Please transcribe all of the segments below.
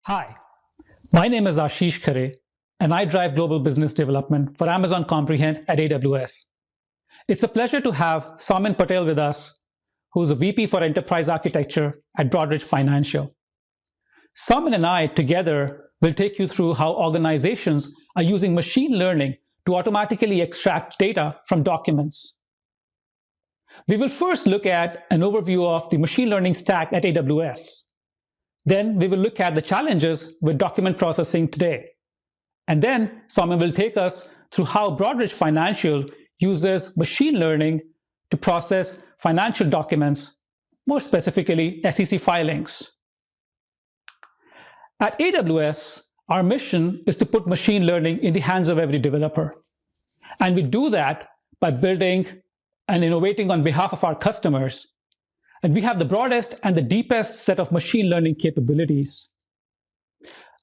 Hi, my name is Ashish Khare, and I drive global business development for Amazon Comprehend at AWS. It's a pleasure to have Samin Patel with us, who's a VP for Enterprise Architecture at Broadridge Financial. Samin and I together will take you through how organizations are using machine learning to automatically extract data from documents. We will first look at an overview of the machine learning stack at AWS. Then we will look at the challenges with document processing today. And then Samin will take us through how Broadridge Financial uses machine learning to process financial documents, more specifically SEC filings. At AWS, our mission is to put machine learning in the hands of every developer. And we do that by building and innovating on behalf of our customers. And we have the broadest and the deepest set of machine learning capabilities.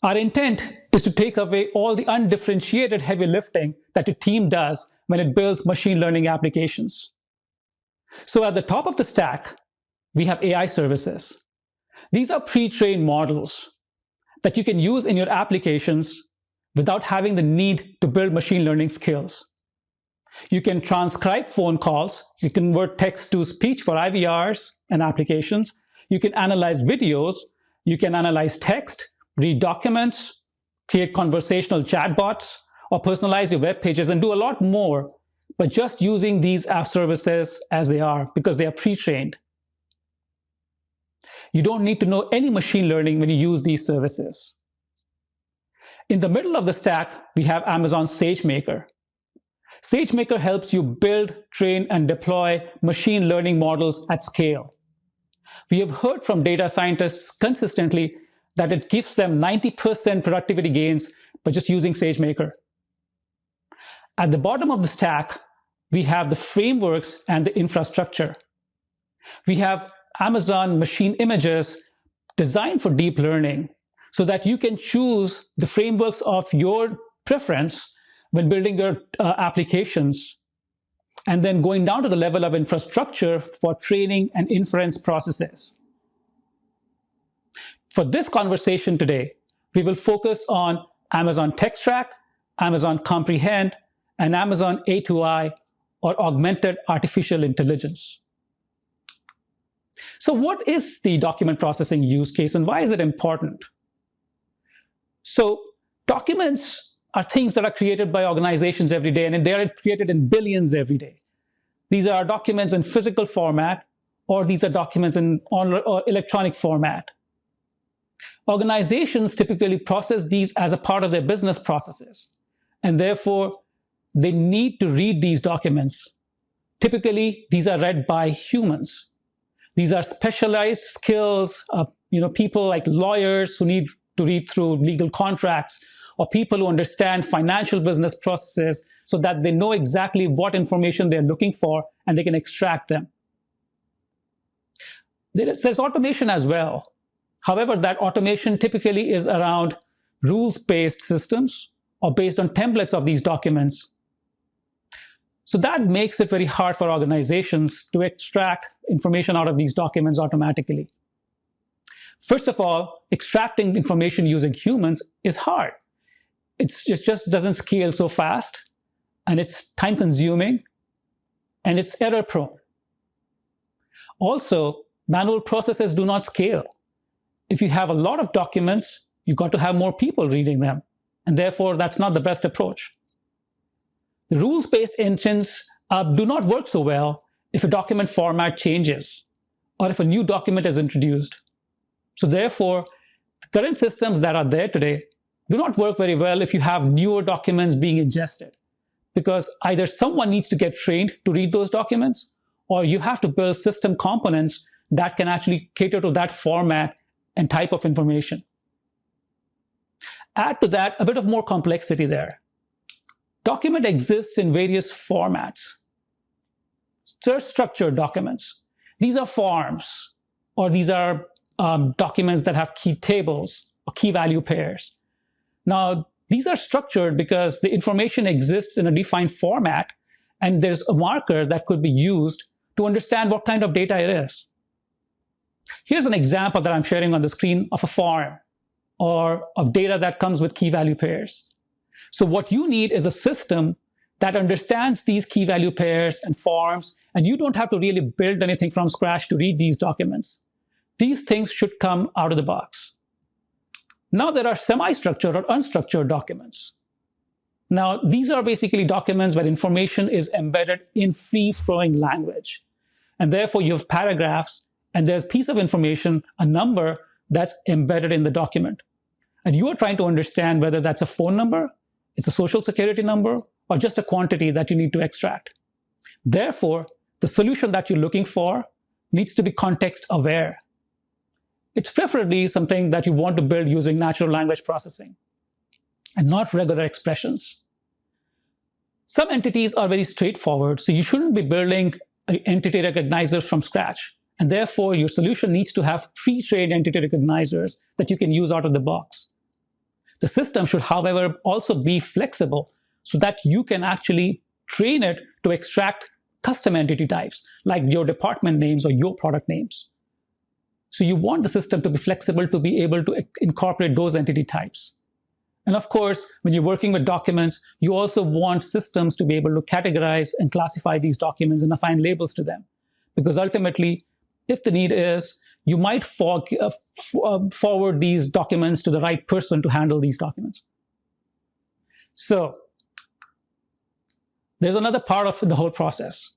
Our intent is to take away all the undifferentiated heavy lifting that a team does when it builds machine learning applications. So at the top of the stack, we have AI services. These are pre-trained models that you can use in your applications without having the need to build machine learning skills. You can transcribe phone calls, you can convert text to speech for IVRs and applications, you can analyze videos, you can analyze text, read documents, create conversational chatbots, or personalize your web pages and do a lot more by just using these app services as they are because they are pre-trained. You don't need to know any machine learning when you use these services. In the middle of the stack, we have Amazon SageMaker. SageMaker helps you build, train, and deploy machine learning models at scale. We have heard from data scientists consistently that it gives them 90% productivity gains by just using SageMaker. At the bottom of the stack, we have the frameworks and the infrastructure. We have Amazon Machine Images designed for deep learning so that you can choose the frameworks of your preference when building your applications, and then going down to the level of infrastructure for training and inference processes. For this conversation today, we will focus on Amazon TextTrack, Amazon Comprehend, and Amazon A2I, or Augmented Artificial Intelligence. So what is the document processing use case and why is it important? So documents are things that are created by organizations every day, and they are created in billions every day. These are documents in physical format, or these are documents in electronic format. Organizations typically process these as a part of their business processes, and therefore they need to read these documents. Typically, these are read by humans. These are specialized skills, people like lawyers who need to read through legal contracts, or people who understand financial business processes so that they know exactly what information they're looking for and they can extract them. There's automation as well. However, that automation typically is around rules-based systems or based on templates of these documents. So that makes it very hard for organizations to extract information out of these documents automatically. First of all, extracting information using humans is hard. It just doesn't scale so fast, and it's time-consuming, and it's error-prone. Also, manual processes do not scale. If you have a lot of documents, you've got to have more people reading them, and therefore that's not the best approach. The rules-based engines do not work so well if a document format changes or if a new document is introduced. So therefore, the current systems that are there today do not work very well if you have newer documents being ingested, because either someone needs to get trained to read those documents, or you have to build system components that can actually cater to that format and type of information. Add to that a bit of more complexity there. Document exists in various formats. There's structured documents. These are forms, or these are documents that have key tables or key value pairs. Now, these are structured because the information exists in a defined format, and there's a marker that could be used to understand what kind of data it is. Here's an example that I'm sharing on the screen of a form or of data that comes with key value pairs. So what you need is a system that understands these key value pairs and forms, and you don't have to really build anything from scratch to read these documents. These things should come out of the box. Now there are semi-structured or unstructured documents. Now these are basically documents where information is embedded in free-flowing language. And therefore you have paragraphs, and there's a piece of information, a number that's embedded in the document. And you are trying to understand whether that's a phone number, it's a social security number, or just a quantity that you need to extract. Therefore, the solution that you're looking for needs to be context aware. It's preferably something that you want to build using natural language processing and not regular expressions. Some entities are very straightforward, so you shouldn't be building entity recognizers from scratch. And therefore, your solution needs to have pre-trained entity recognizers that you can use out of the box. The system should, however, also be flexible so that you can actually train it to extract custom entity types, like your department names or your product names. So you want the system to be flexible to be able to incorporate those entity types. And of course, when you're working with documents, you also want systems to be able to categorize and classify these documents and assign labels to them. Because ultimately, if the need is, you might forward these documents to the right person to handle these documents. So there's another part of the whole process.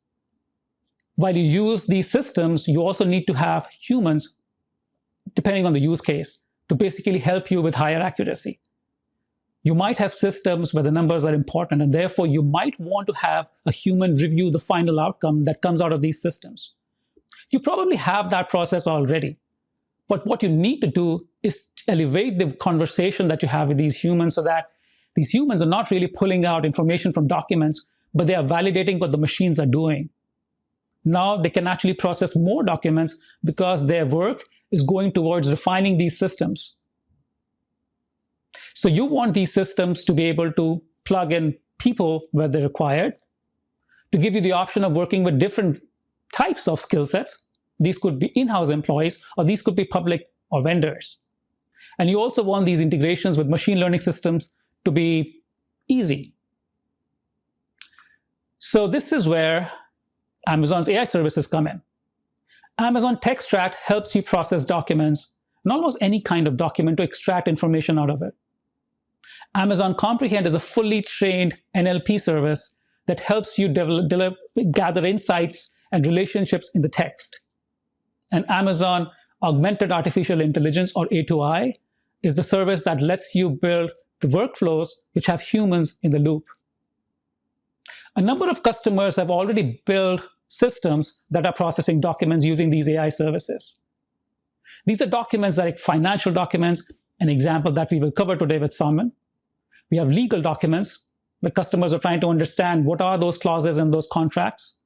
While you use these systems, you also need to have humans, depending on the use case, to basically help you with higher accuracy. You might have systems where the numbers are important, and therefore you might want to have a human review the final outcome that comes out of these systems. You probably have that process already. But what you need to do is elevate the conversation that you have with these humans so that these humans are not really pulling out information from documents, but they are validating what the machines are doing. Now they can actually process more documents because their work is going towards refining these systems. So you want these systems to be able to plug in people where they're required, to give you the option of working with different types of skill sets. These could be in-house employees, or these could be public or vendors. And you also want these integrations with machine learning systems to be easy. So this is where Amazon's AI services come in. Amazon Textract helps you process documents, and almost any kind of document, to extract information out of it. Amazon Comprehend is a fully trained NLP service that helps you gather insights and relationships in the text. And Amazon Augmented Artificial Intelligence, or A2I, is the service that lets you build the workflows which have humans in the loop. A number of customers have already built systems that are processing documents using these AI services. These are documents like financial documents, an example that we will cover today with Salman. We have legal documents where customers are trying to understand what are those clauses in those contracts.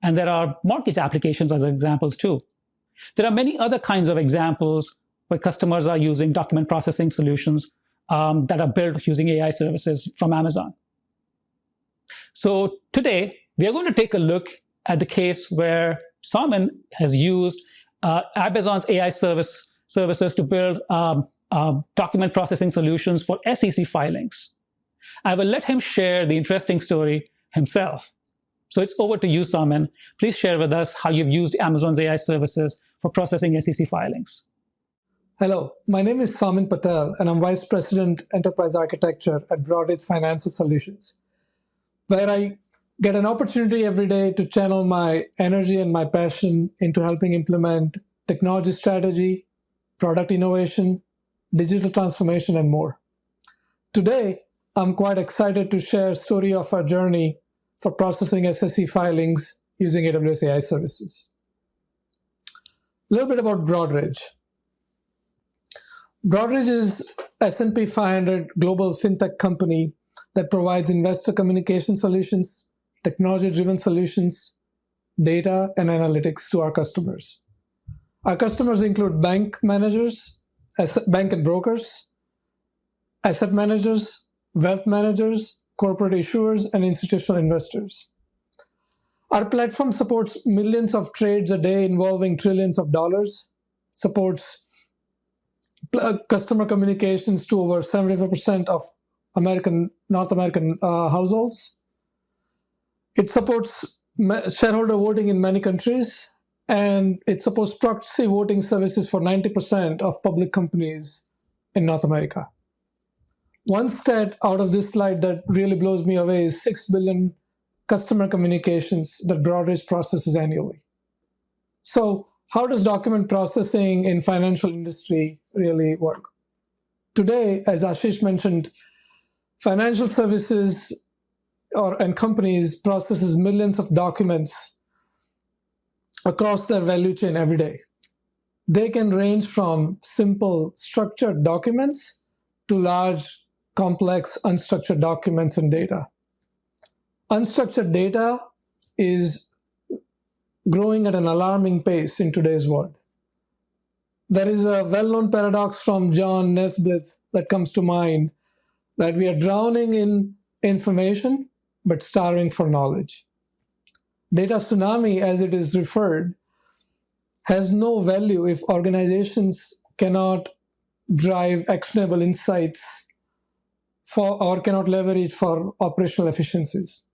And there are mortgage applications as examples too. There are many other kinds of examples where customers are using document processing solutions that are built using AI services from Amazon. So today, we are going to take a look at the case where Salman has used Amazon's AI services to build document processing solutions for SEC filings. I will let him share the interesting story himself. So it's over to you, Salman. Please share with us how you've used Amazon's AI services for processing SEC filings. Hello, my name is Salman Patel, and I'm Vice President, Enterprise Architecture at Broadridge Financial Solutions, where I get an opportunity every day to channel my energy and my passion into helping implement technology strategy, product innovation, digital transformation, and more. Today, I'm quite excited to share a story of our journey for processing SEC filings using AWS AI services. A little bit about Broadridge. Broadridge is S&P 500 global fintech company that provides investor communication solutions, technology-driven solutions, data, and analytics to our customers. Our customers include bank managers, bank and brokers, asset managers, wealth managers, corporate issuers, and institutional investors. Our platform supports millions of trades a day involving trillions of dollars, supports customer communications to over 75% of North American households. It supports shareholder voting in many countries, and it supports proxy voting services for 90% of public companies in North America. One stat out of this slide that really blows me away is 6 billion customer communications that Broadridge processes annually. So how does document processing in financial industry really work? Today, as Ashish mentioned, financial services and companies processes millions of documents across their value chain every day. They can range from simple structured documents to large, complex, unstructured documents and data. Unstructured data is growing at an alarming pace in today's world. There is a well-known paradox from John Nesbitt that comes to mind, that we are drowning in information but starving for knowledge. Data tsunami, as it is referred, has no value if organizations cannot drive actionable insights or cannot leverage for operational efficiencies.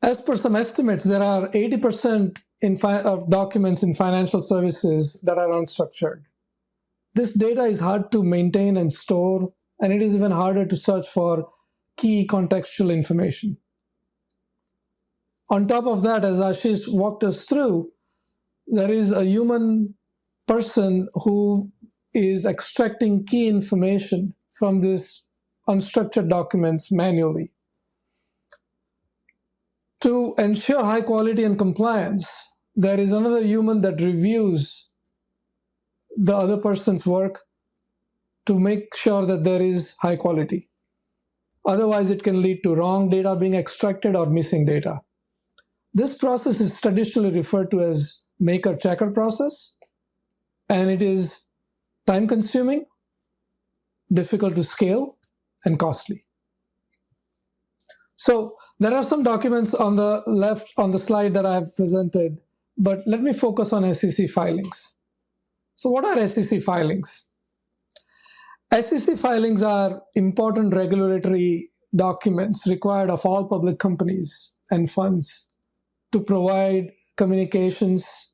As per some estimates, there are 80% of documents in financial services that are unstructured. This data is hard to maintain and store, and it is even harder to search for key contextual information. On top of that, as Ashish walked us through, there is a human person who is extracting key information from these unstructured documents manually. To ensure high quality and compliance, there is another human that reviews the other person's work to make sure that there is high quality. Otherwise, it can lead to wrong data being extracted or missing data. This process is traditionally referred to as maker-checker process, and it is time-consuming, difficult to scale, and costly. So there are some documents on the left on the slide that I have presented, but let me focus on SEC filings. So what are SEC filings? SEC filings are important regulatory documents required of all public companies and funds to provide communications,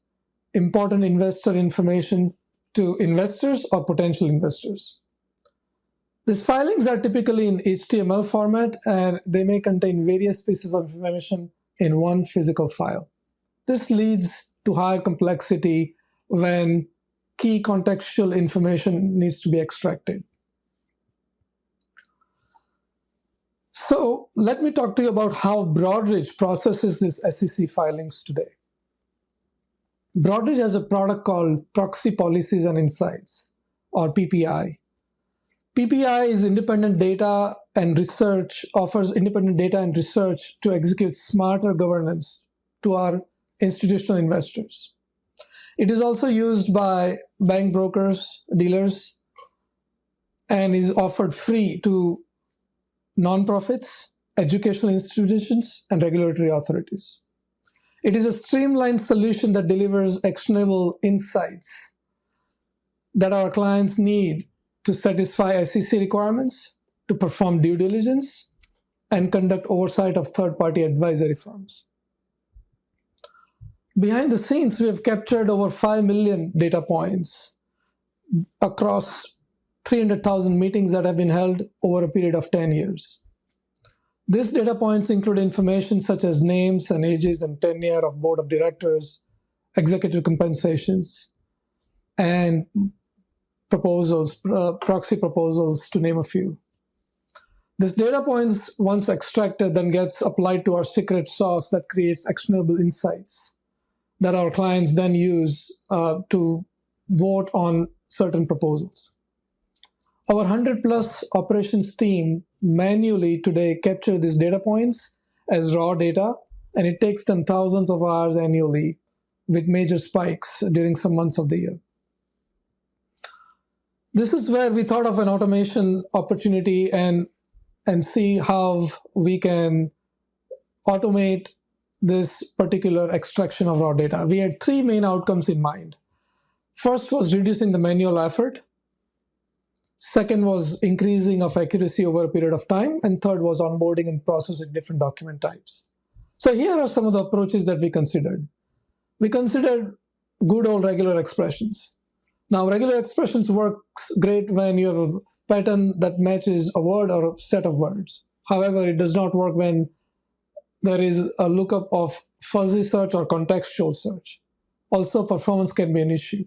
important investor information to investors or potential investors. These filings are typically in HTML format, and they may contain various pieces of information in one physical file. This leads to higher complexity when key contextual information needs to be extracted. So let me talk to you about how Broadridge processes these SEC filings today. Broadridge has a product called Proxy Policies and Insights, or PPI. PPI is independent data and research, offers independent data and research to execute smarter governance to our institutional investors. It is also used by bank brokers, dealers, and is offered free to nonprofits, educational institutions, and regulatory authorities. It is a streamlined solution that delivers actionable insights that our clients need to satisfy SEC requirements, to perform due diligence, and conduct oversight of third-party advisory firms. Behind the scenes, we have captured over 5 million data points across 300,000 meetings that have been held over a period of 10 years. These data points include information such as names and ages and tenure of board of directors, executive compensations, and proposals, proxy proposals, to name a few. This data points, once extracted, then gets applied to our secret sauce that creates actionable insights that our clients then use to vote on certain proposals. Our 100+ operations team manually today capture these data points as raw data, and it takes them thousands of hours annually with major spikes during some months of the year. This is where we thought of an automation opportunity and see how we can automate this particular extraction of raw data. We had 3 main outcomes in mind. First was reducing the manual effort. Second was increasing of accuracy over a period of time. And third was onboarding and processing different document types. So here are some of the approaches that we considered. We considered good old regular expressions. Now, regular expressions works great when you have a pattern that matches a word or a set of words. However, it does not work when there is a lookup of fuzzy search or contextual search. Also, performance can be an issue.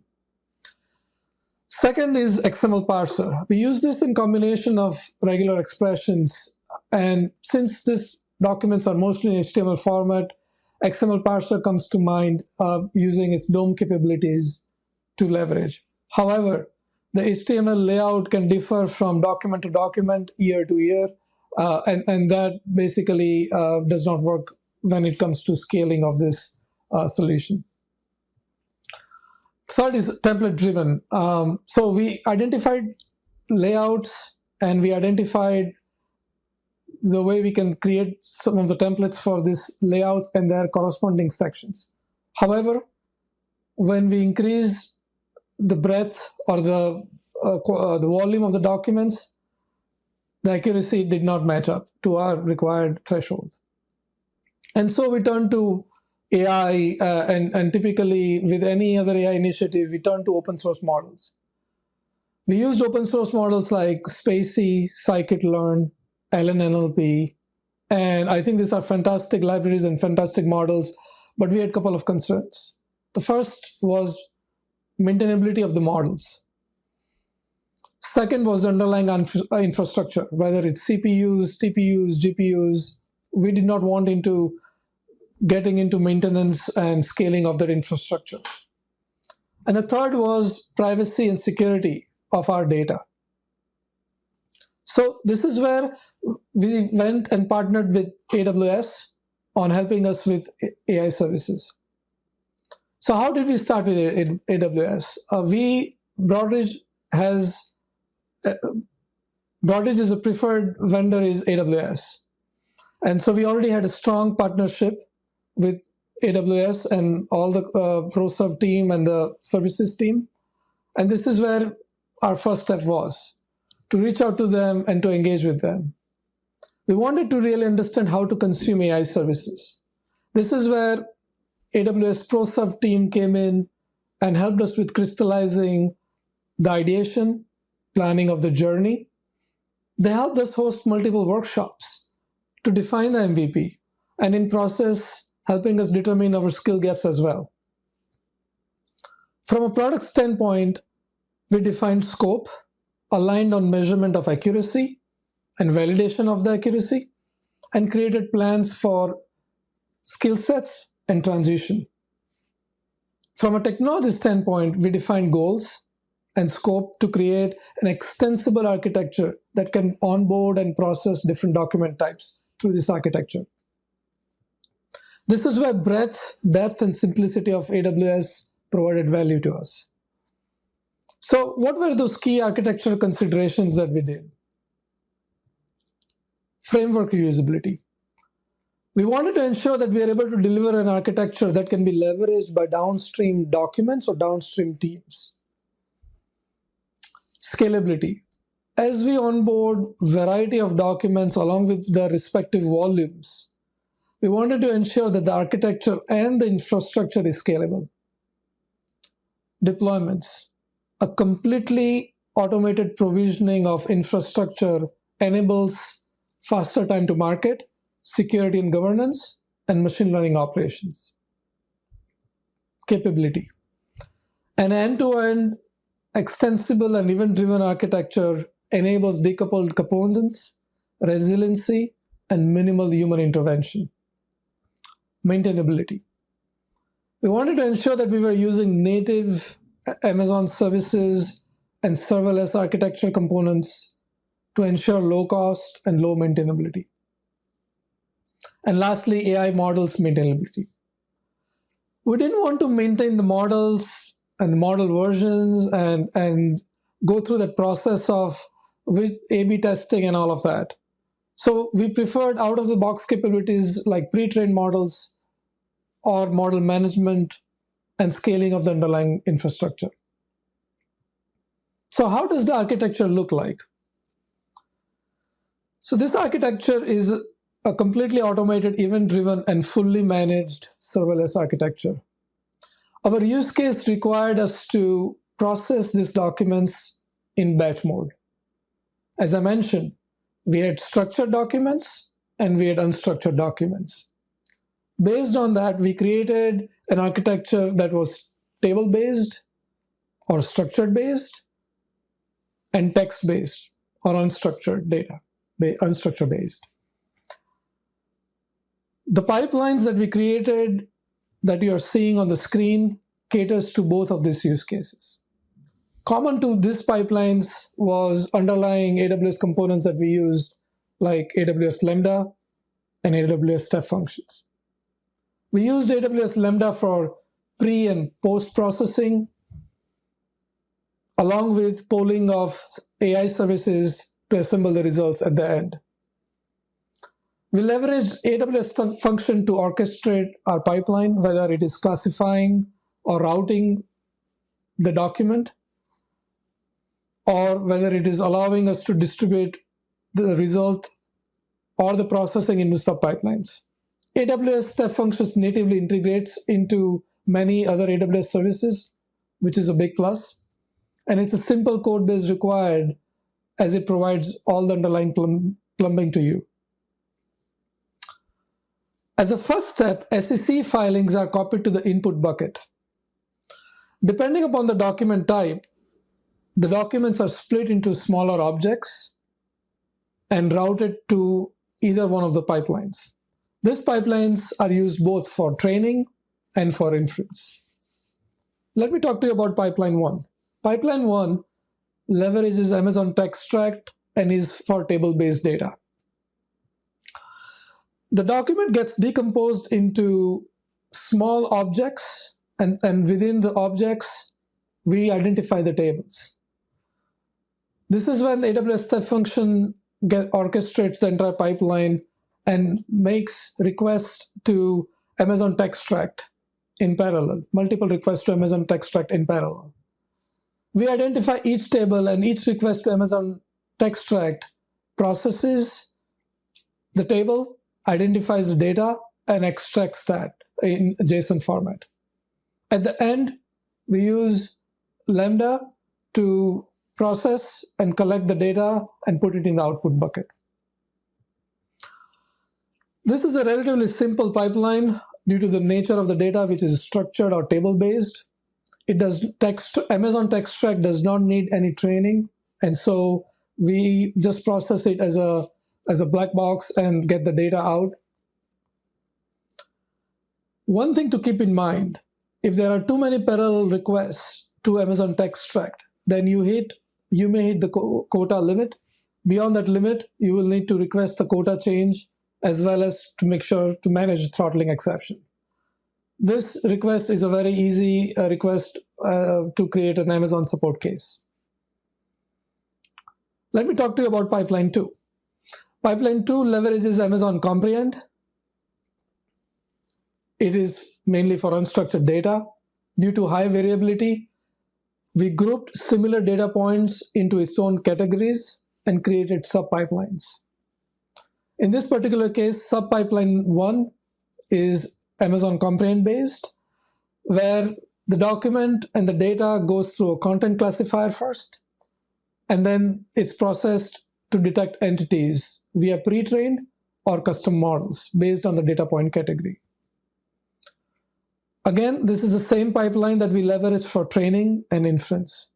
Second is XML parser. We use this in combination of regular expressions. And since these documents are mostly in HTML format, XML parser comes to mind using its DOM capabilities to leverage. However, the HTML layout can differ from document to document, year to year, and that basically does not work when it comes to scaling of this solution. Third is template driven. So we identified layouts and we identified the way we can create some of the templates for these layouts and their corresponding sections. However, when we increase the breadth or the volume of the documents, the accuracy did not match up to our required threshold. And so we turned to AI, and typically with any other AI initiative, we turn to open source models. We used open source models like Spacy, Scikit-learn, LNNLP, and I think these are fantastic libraries and fantastic models, but we had a couple of concerns. The first was maintainability of the models. Second was the underlying infrastructure, whether it's CPUs, TPUs, GPUs. We did not want into getting into maintenance and scaling of that infrastructure. And the third was privacy and security of our data. So this is where we went and partnered with AWS on helping us with AI services. So how did we start with AWS? Broadridge is a preferred vendor is AWS. And so we already had a strong partnership with AWS and all the ProServe team and the services team. And this is where our first step was, to reach out to them and to engage with them. We wanted to really understand how to consume AI services. This is where AWS ProServe team came in and helped us with crystallizing the ideation, planning of the journey. They helped us host multiple workshops to define the MVP, and in process, helping us determine our skill gaps as well. From a product standpoint, we defined scope, aligned on measurement of accuracy and validation of the accuracy, and created plans for skill sets and transition. From a technology standpoint, we defined goals and scope to create an extensible architecture that can onboard and process different document types through this architecture. This is where breadth, depth, and simplicity of AWS provided value to us. So what were those key architectural considerations that we did? Framework reusability. We wanted to ensure that we are able to deliver an architecture that can be leveraged by downstream documents or downstream teams. Scalability. As we onboard variety of documents along with their respective volumes, we wanted to ensure that the architecture and the infrastructure is scalable. Deployments. A completely automated provisioning of infrastructure enables faster time to market, security and governance, and machine learning operations. Capability. An end-to-end extensible and event-driven architecture enables decoupled components, resiliency, and minimal human intervention. Maintainability. We wanted to ensure that we were using native Amazon services and serverless architecture components to ensure low cost and low maintainability. And lastly, AI models maintainability. We didn't want to maintain the models and the model versions and go through that process of with A/B testing and all of that. So we preferred out-of-the-box capabilities like pre-trained models or model management and scaling of the underlying infrastructure. So how does the architecture look like? So this architecture is a completely automated, event-driven, and fully managed serverless architecture. Our use case required us to process these documents in batch mode. As I mentioned, we had structured documents and we had unstructured documents. Based on that, we created an architecture that was table-based or structured-based and text-based or unstructured data, unstructured-based. The pipelines that we created that you are seeing on the screen caters to both of these use cases. Common to these pipelines was underlying AWS components that we used, like AWS Lambda and AWS Step Functions. We used AWS Lambda for pre and post processing, along with polling of AI services to assemble the results at the end. We leveraged AWS Step Function to orchestrate our pipeline, whether it is classifying or routing the document, or whether it is allowing us to distribute the result or the processing into sub-pipelines. AWS Step Functions natively integrates into many other AWS services, which is a big plus. And it's a simple code base required as it provides all the underlying plumbing to you. As a first step, SEC filings are copied to the input bucket. Depending upon the document type, the documents are split into smaller objects and routed to either one of the pipelines. These pipelines are used both for training and for inference. Let me talk to you about Pipeline 1. Pipeline 1 leverages Amazon TextRact and is for table-based data. The document gets decomposed into small objects, and within the objects, we identify the tables. This is when the AWS Step Function orchestrates the entire pipeline and makes requests to Amazon TextRact in parallel, multiple requests to Amazon TextRact in parallel. We identify each table, and each request to Amazon TextRact processes the table, identifies the data, and extracts that in JSON format. At the end, we use Lambda to process and collect the data and put it in the output bucket. This is a relatively simple pipeline due to the nature of the data, which is structured or table-based. Amazon TextRact does not need any training, and so we just process it as a black box and get the data out. One thing to keep in mind, if there are too many parallel requests to Amazon TextRact, then you may hit the quota limit. Beyond that limit, you will need to request a quota change, as well as to make sure to manage throttling exception. This request is a very easy request to create an Amazon support case. Let me talk to you about Pipeline 2. Pipeline 2 leverages Amazon Comprehend. It is mainly for unstructured data. Due to high variability, we grouped similar data points into its own categories and created sub-pipelines. In this particular case, sub-pipeline 1 is Amazon Comprehend based, where the document and the data goes through a content classifier first, and then it's processed to detect entities via pre-trained or custom models based on the data point category. Again, this is the same pipeline that we leverage for training and inference.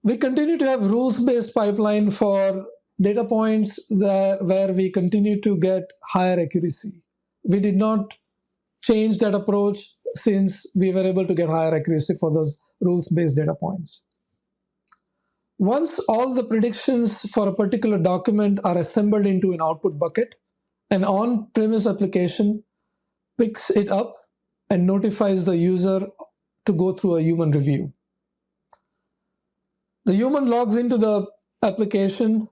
We continue to have rules-based pipeline for data points where we continue to get higher accuracy. We did not change that approach since we were able to get higher accuracy for those rules-based data points. Once all the predictions for a particular document are assembled into an output bucket, an on-premise application picks it up and notifies the user to go through a human review. The human logs into the application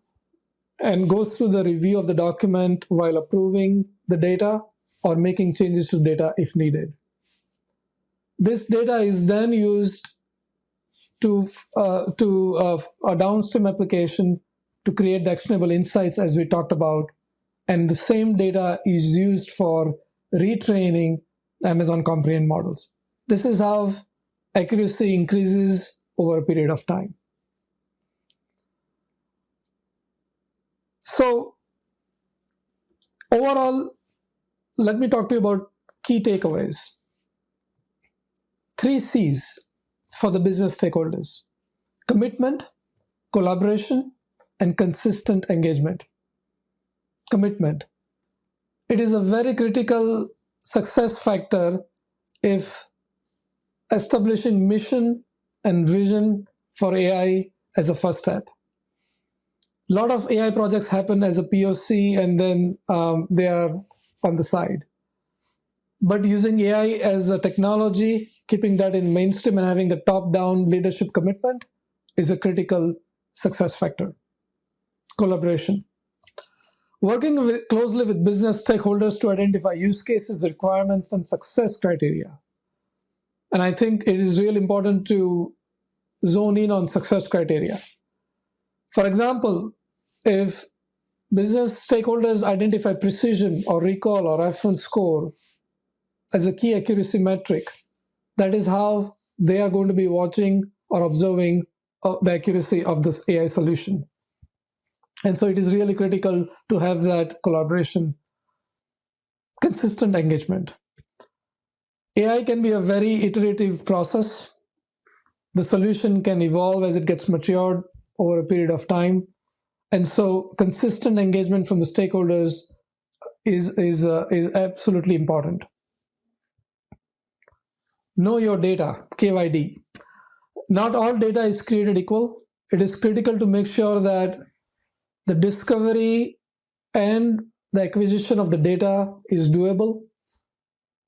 and goes through the review of the document while approving the data or making changes to data if needed. This data is then used to a downstream application to create the actionable insights as we talked about. And the same data is used for retraining Amazon Comprehend models. This is how accuracy increases over a period of time. So overall, let me talk to you about key takeaways. 3 C's for the business stakeholders: commitment, collaboration, and consistent engagement. Commitment. It is a very critical success factor if establishing mission and vision for AI as a first step. A lot of AI projects happen as a POC and then they are on the side. But using AI as a technology, keeping that in mainstream and having the top-down leadership commitment is a critical success factor. Collaboration. Working closely with business stakeholders to identify use cases, requirements, and success criteria. And I think it is really important to zone in on success criteria. For example, if business stakeholders identify precision or recall or F1 score as a key accuracy metric, that is how they are going to be watching or observing the accuracy of this AI solution. And so it is really critical to have that collaboration, consistent engagement. AI can be a very iterative process. The solution can evolve as it gets matured over a period of time. And so consistent engagement from the stakeholders is absolutely important. Know your data, KYD. Not all data is created equal. It is critical to make sure that the discovery and the acquisition of the data is doable,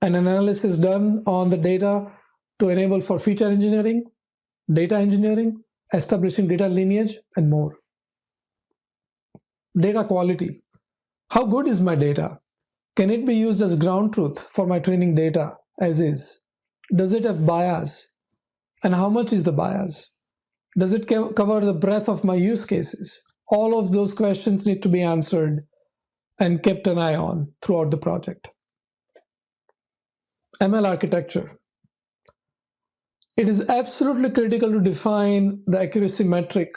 and analysis done on the data to enable for feature engineering, data engineering, establishing data lineage, and more. Data quality. How good is my data? Can it be used as ground truth for my training data as is? Does it have bias? And how much is the bias? Does it cover the breadth of my use cases? All of those questions need to be answered and kept an eye on throughout the project. ML architecture. It is absolutely critical to define the accuracy metric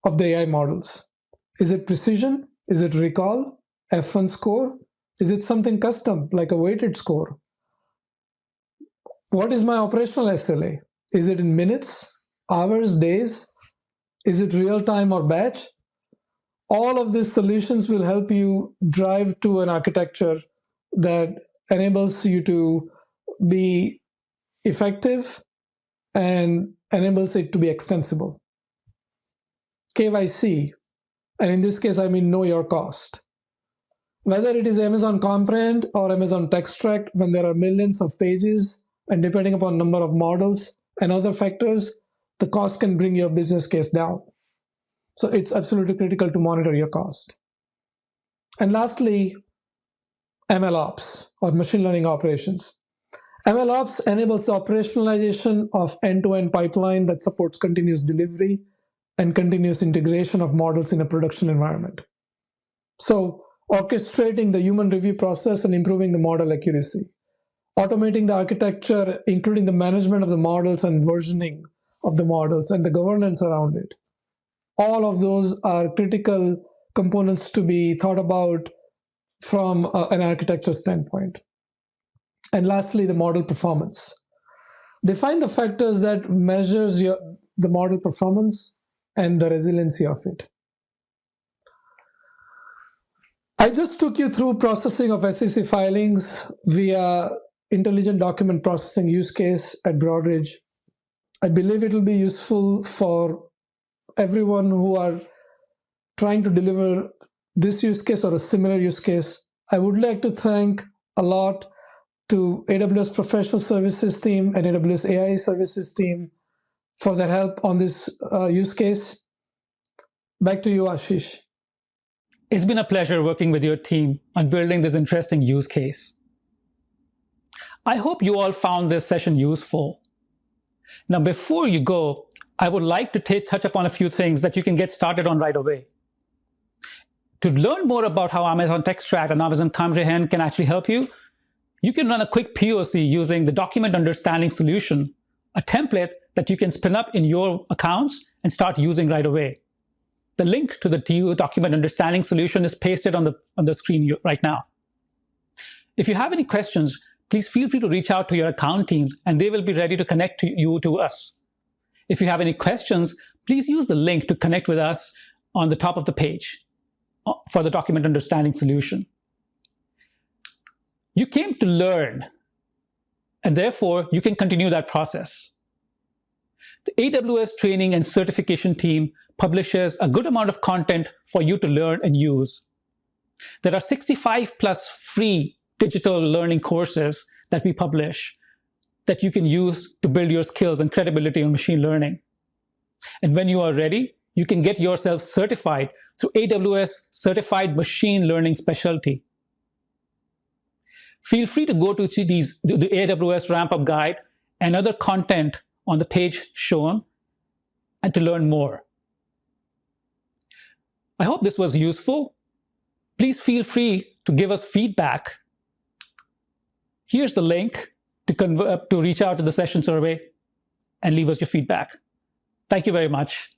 of the AI models. Is it precision? Is it recall? F1 score? Is it something custom, like a weighted score? What is my operational SLA? Is it in minutes, hours, days? Is it real time or batch? All of these solutions will help you drive to an architecture that enables you to be effective and enables it to be extensible. KYC, and in this case, I mean know your cost. Whether it is Amazon Comprehend or Amazon Textract, when there are millions of pages, and depending upon number of models and other factors, the cost can bring your business case down. So it's absolutely critical to monitor your cost. And lastly, MLOps, or machine learning operations. MLOps enables the operationalization of end-to-end pipeline that supports continuous delivery and continuous integration of models in a production environment. So orchestrating the human review process and improving the model accuracy. Automating the architecture, including the management of the models and versioning of the models and the governance around it. All of those are critical components to be thought about from an architecture standpoint. And lastly, the model performance. Define the factors that measures the model performance and the resiliency of it. I just took you through processing of SEC filings via intelligent document processing use case at Broadridge. I believe it will be useful for everyone who are trying to deliver this use case or a similar use case. I would like to thank a lot to AWS Professional Services team and AWS AI Services team for their help on this use case. Back to you, Ashish. It's been a pleasure working with your team on building this interesting use case. I hope you all found this session useful. Now, before you go, I would like to touch upon a few things that you can get started on right away. To learn more about how Amazon Textrat and Amazon Comprehend can actually help you, you can run a quick POC using the Document Understanding solution, a template that you can spin up in your accounts and start using right away. The link to the Document Understanding solution is pasted on the screen right now. If you have any questions, please feel free to reach out to your account teams and they will be ready to connect you to us. If you have any questions, please use the link to connect with us on the top of the page for the Document Understanding solution. You came to learn, and therefore you can continue that process. The AWS training and certification team publishes a good amount of content for you to learn and use. There are 65 plus free digital learning courses that we publish that you can use to build your skills and credibility on machine learning. And when you are ready, you can get yourself certified through AWS Certified Machine Learning Specialty. Feel free to go to the AWS Ramp-Up Guide and other content on the page shown and to learn more. I hope this was useful. Please feel free to give us feedback. Here's the link to reach out to the session survey and leave us your feedback. Thank you very much.